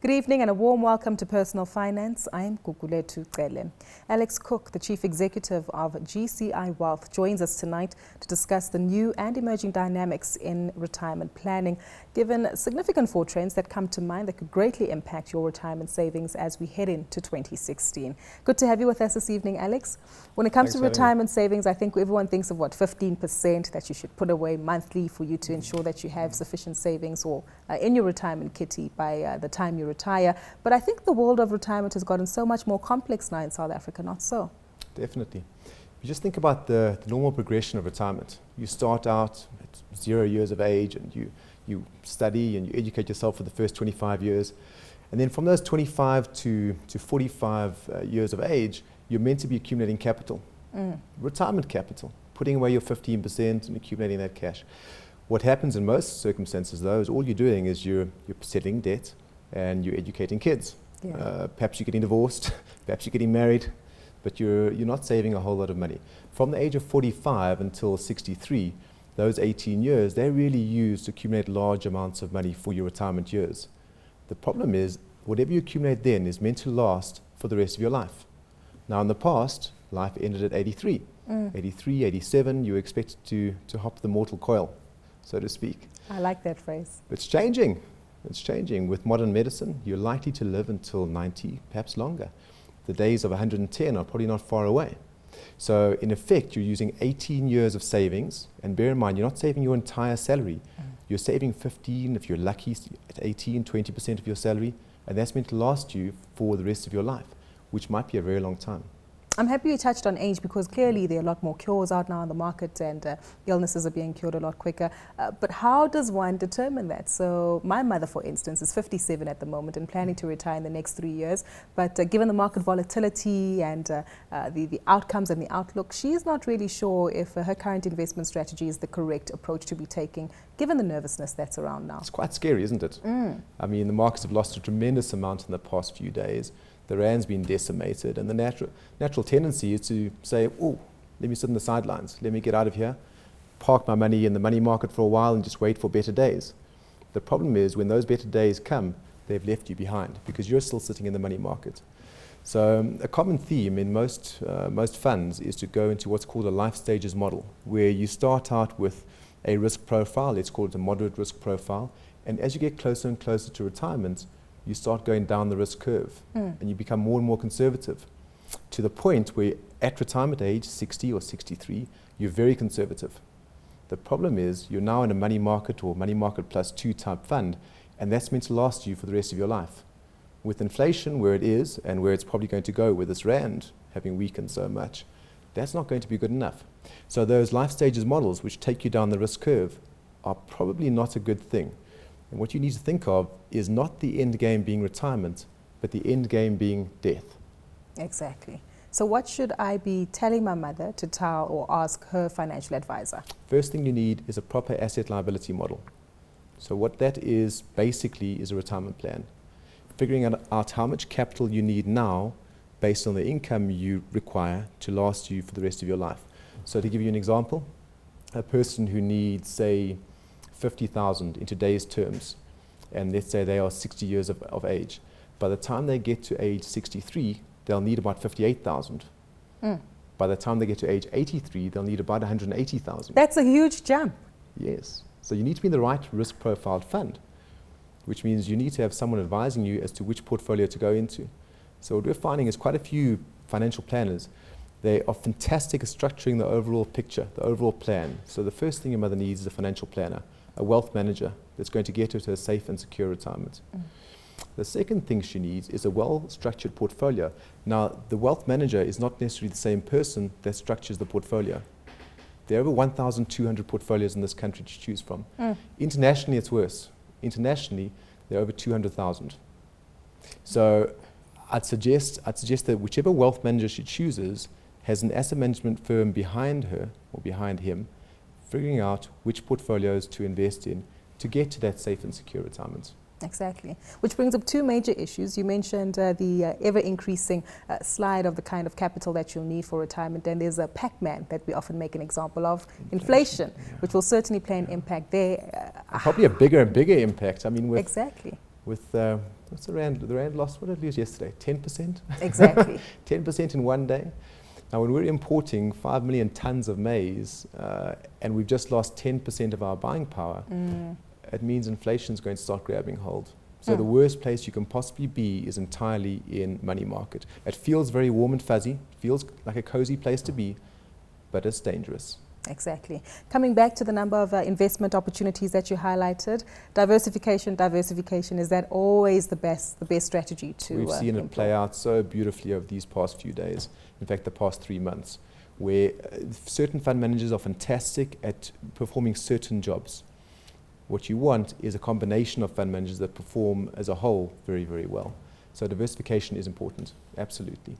Good evening and a warm welcome to Personal Finance. I'm Gugulethu Cele. Alex Cook, the Chief Executive of GCI Wealth, joins us tonight to discuss the new and emerging dynamics in retirement planning, given significant four trends that come to mind that could greatly impact your retirement savings as we head into 2016. Good to have you with us this evening, Alex. When it comes to retirement savings, I think everyone thinks of 15% that you should put away monthly for you to ensure that you have sufficient savings or in your retirement kitty by the time you retire. But I think the world of retirement has gotten so much more complex now in South Africa, not so? Definitely. You just think about the normal progression of retirement. You start out at 0 years of age and you study and you educate yourself for the first 25 years. And then from those 25 to 45 years of age, you're meant to be accumulating capital, retirement capital, putting away your 15% and accumulating that cash. What happens in most circumstances, though, is all you're doing is you're settling debt and you're educating kids. Yeah. Perhaps you're getting divorced, perhaps you're getting married, but you're not saving a whole lot of money. From the age of 45 until 63, those 18 years, they're really used to accumulate large amounts of money for your retirement years. The problem is, whatever you accumulate then is meant to last for the rest of your life. Now, in the past, life ended at 83. 83, 87, you were expected to hop the mortal coil, so to speak. I like that phrase. It's changing. It's changing. With modern medicine, you're likely to live until 90, perhaps longer. The days of 110 are probably not far away. So in effect, you're using 18 years of savings, and bear in mind, you're not saving your entire salary. You're saving 15, if you're lucky, at 18, 20% of your salary, and that's meant to last you for the rest of your life, which might be a very long time. I'm happy you touched on age because clearly there are a lot more cures out now in the market and illnesses are being cured a lot quicker. But how does one determine that? So my mother, for instance, is 57 at the moment and planning to retire in the next 3 years. But given the market volatility and the outcomes and the outlook, she's not really sure if her current investment strategy is the correct approach to be taking, given the nervousness that's around now. It's quite scary, isn't it? I mean, the markets have lost a tremendous amount in the past few days. The rand's been decimated, and the natural tendency is to say, oh, let me sit on the sidelines, let me get out of here, park my money in the money market for a while and just wait for better days. The problem is when those better days come, they've left you behind because you're still sitting in the money market. So a common theme in most funds is to go into what's called a life stages model, where you start out with a risk profile, let's call it a moderate risk profile, and as you get closer and closer to retirement, you start going down the risk curve and you become more and more conservative to the point where at retirement age, 60 or 63, you're very conservative. The problem is you're now in a money market or money market plus 2 type fund, and that's meant to last you for the rest of your life. With inflation where it is and where it's probably going to go with this rand having weakened so much, that's not going to be good enough. So those life stages models which take you down the risk curve are probably not a good thing. And what you need to think of is not the end game being retirement, but the end game being death. Exactly. So what should I be telling my mother to tell or ask her financial advisor? First thing you need is a proper asset liability model. So what that is basically is a retirement plan. Figuring out how much capital you need now based on the income you require to last you for the rest of your life. So to give you an example, a person who needs, say, 50,000 in today's terms, and let's say they are 60 years of age. By the time they get to age 63, they'll need about 58,000. By the time they get to age 83, they'll need about 180,000. That's a huge jump. Yes. So you need to be in the right risk profiled fund, which means you need to have someone advising you as to which portfolio to go into. So what we're finding is quite a few financial planners, they are fantastic at structuring the overall picture, the overall plan. So the first thing your mother needs is a financial planner, a wealth manager that's going to get her to a safe and secure retirement. The second thing she needs is a well-structured portfolio. Now, the wealth manager is not necessarily the same person that structures the portfolio. There are over 1,200 portfolios in this country to choose from. Internationally, it's worse. Internationally, there are over 200,000. So I'd suggest that whichever wealth manager she chooses has an asset management firm behind her or behind him, figuring out which portfolios to invest in to get to that safe and secure retirement. Exactly. Which brings up two major issues. You mentioned the ever-increasing slide of the kind of capital that you'll need for retirement. And there's a Pac-Man that we often make an example of, inflation, which will certainly play an impact there. Probably a bigger and bigger impact. I mean, with exactly. With What's the rand? The rand lost, what did it lose yesterday? 10%? Exactly. 10% in one day. Now, when we're importing 5 million tons of maize and we've just lost 10% of our buying power, it means inflation is going to start grabbing hold. So the worst place you can possibly be is entirely in money market. It feels very warm and fuzzy, feels like a cozy place to be, but it's dangerous. Exactly. Coming back to the number of investment opportunities that you highlighted, diversification, is that always the best strategy to We've seen employ? it play out so beautifully over these past few days, in fact the past 3 months, where certain fund managers are fantastic at performing certain jobs. What you want is a combination of fund managers that perform as a whole very, very well. So diversification is important, absolutely.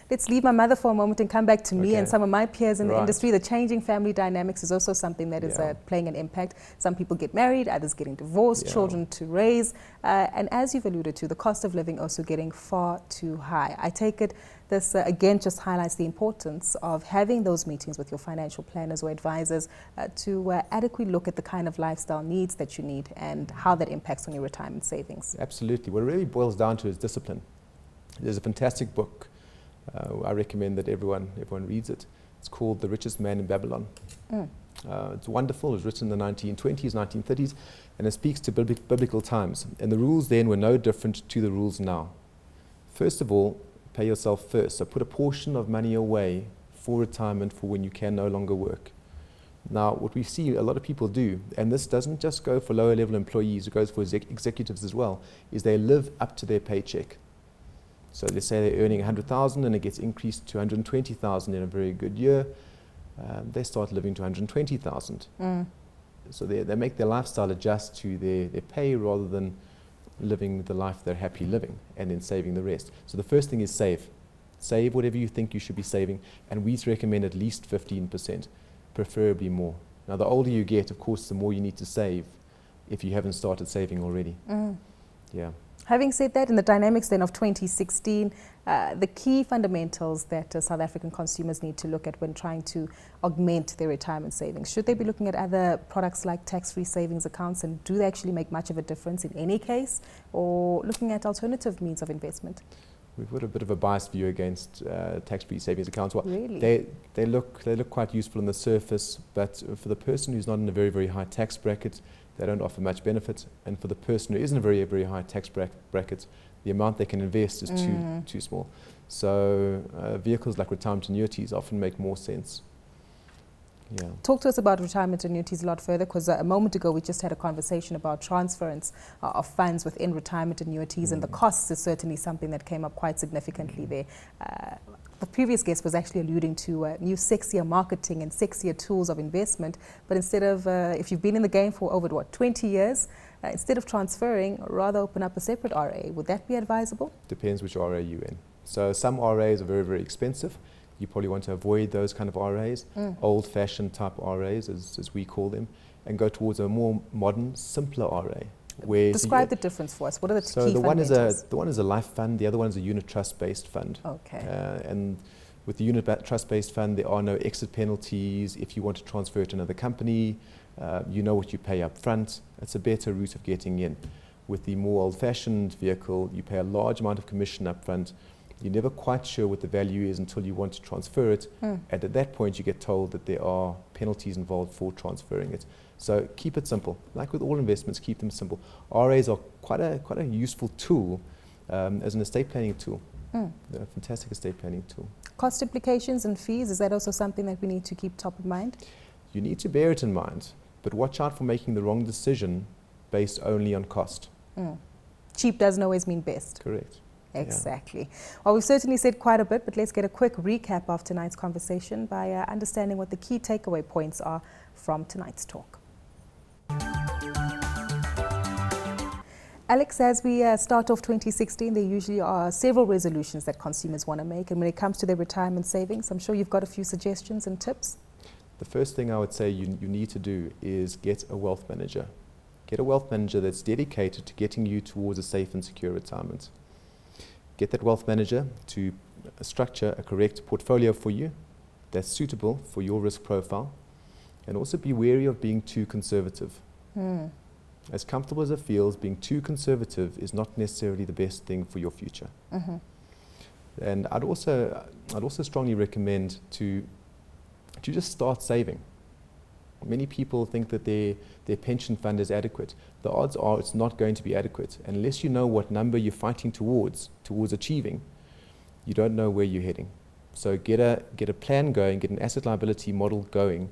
Let's leave my mother for a moment and come back to me Okay. and some of my peers in the Right. industry. The changing family dynamics is also something that is playing an impact. Some people get married, others getting divorced, children to raise. And as you've alluded to, the cost of living also getting far too high. I take it this, again, just highlights the importance of having those meetings with your financial planners or advisors to adequately look at the kind of lifestyle needs that you need and how that impacts on your retirement savings. Absolutely. What it really boils down to is discipline. There's a fantastic book. I recommend that everyone reads it. It's called The Richest Man in Babylon. It's wonderful. It was written in the 1920s, 1930s, and it speaks to biblical times. And the rules then were no different to the rules now. First of all, pay yourself first. So put a portion of money away for retirement for when you can no longer work. Now, what we see a lot of people do, and this doesn't just go for lower level employees, it goes for executives as well, is they live up to their paycheck. So let's say they're earning 100,000 and it gets increased to 120,000 in a very good year. They start living to 120,000. So they make their lifestyle adjust to their pay rather than living the life they're happy living and then saving the rest. So the first thing is save. Save whatever you think you should be saving, and we recommend at least 15%, preferably more. Now, the older you get, of course, the more you need to save if you haven't started saving already. Yeah. Having said that, in the dynamics then of 2016, the key fundamentals that South African consumers need to look at when trying to augment their retirement savings, should they be looking at other products like tax-free savings accounts, and do they actually make much of a difference in any case, or looking at alternative means of investment? We've got a bit of a biased view against tax-free savings accounts. Well, really? They look quite useful on the surface, but for the person who's not in a very, very high tax bracket, they don't offer much benefit. And for the person who is in a very, very high tax bracket, the amount they can invest is too small. So vehicles like retirement annuities often make more sense. Yeah. Talk to us about retirement annuities a lot further, because a moment ago we just had a conversation about transference of funds within retirement annuities, and the costs is certainly something that came up quite significantly there. The previous guest was actually alluding to new sexier marketing and sexier tools of investment, but instead of, if you've been in the game for over, 20 years, instead of transferring, rather open up a separate RA. Would that be advisable? Depends which RA you're in. So some RAs are very, very expensive. You probably want to avoid those kind of RAs, old-fashioned type RAs, as we call them, and go towards a more modern, simpler RA. Describe the difference for us. What are the key fundamentals? fundamentals? The one is a life fund, the other one is a unit trust-based fund. Okay. And with the unit trust-based fund, there are no exit penalties. If you want to transfer it to another company, you know what you pay up front. It's a better route of getting in. With the more old-fashioned vehicle, you pay a large amount of commission up front. You're never quite sure what the value is until you want to transfer it. And at that point, you get told that there are penalties involved for transferring it. So keep it simple. Like with all investments, keep them simple. RAs are quite a useful tool as an estate planning tool. They're a fantastic estate planning tool. Cost implications and fees, is that also something that we need to keep top of mind? You need to bear it in mind, but watch out for making the wrong decision based only on cost. Cheap doesn't always mean best. Correct. Exactly. Yeah. Well, we've certainly said quite a bit, but let's get a quick recap of tonight's conversation by understanding what the key takeaway points are from tonight's talk. Alex, as we start off 2016, there usually are several resolutions that consumers want to make. And when it comes to their retirement savings, I'm sure you've got a few suggestions and tips. The first thing I would say you need to do is get a wealth manager. Get a wealth manager that's dedicated to getting you towards a safe and secure retirement. Get that wealth manager to structure a correct portfolio for you that's suitable for your risk profile, and also be wary of being too conservative. As comfortable as it feels, being too conservative is not necessarily the best thing for your future. Mm-hmm. And I'd also strongly recommend to just start saving. Many people think that their pension fund is adequate. The odds are it's not going to be adequate. Unless you know what number you're fighting towards achieving, you don't know where you're heading. So get a plan going, get an asset liability model going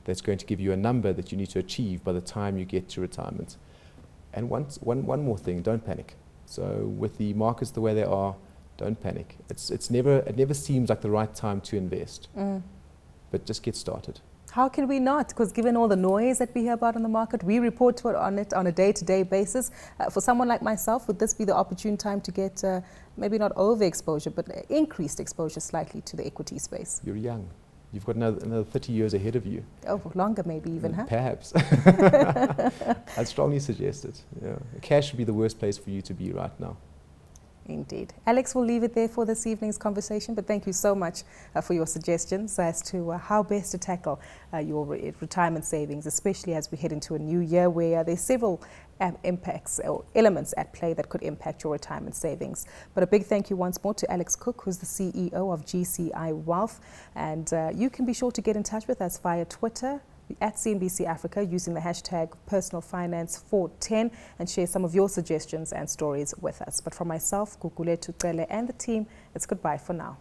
that's going to give you a number that you need to achieve by the time you get to retirement. And one more thing, don't panic. So with the markets the way they are, don't panic. It never seems like the right time to invest. But just get started. How can we not? Because given all the noise that we hear about in the market, we report on it on a day-to-day basis. For someone like myself, would this be the opportune time to get maybe not overexposure, but increased exposure slightly to the equity space? You're young. You've got another 30 years ahead of you. Oh, longer maybe even, huh? Perhaps. I'd strongly suggest it. Yeah. Cash would be the worst place for you to be right now. Indeed. Alex, we'll leave it there for this evening's conversation, but thank you so much for your suggestions as to how best to tackle your retirement savings, especially as we head into a new year where there's several impacts or elements at play that could impact your retirement savings. But a big thank you once more to Alex Cook, who's the CEO of GCI Wealth. And you can be sure to get in touch with us via Twitter, at CNBC Africa, using the hashtag personalfinance410, and share some of your suggestions and stories with us. But from myself, Gugulethu, Cele, and the team, it's goodbye for now.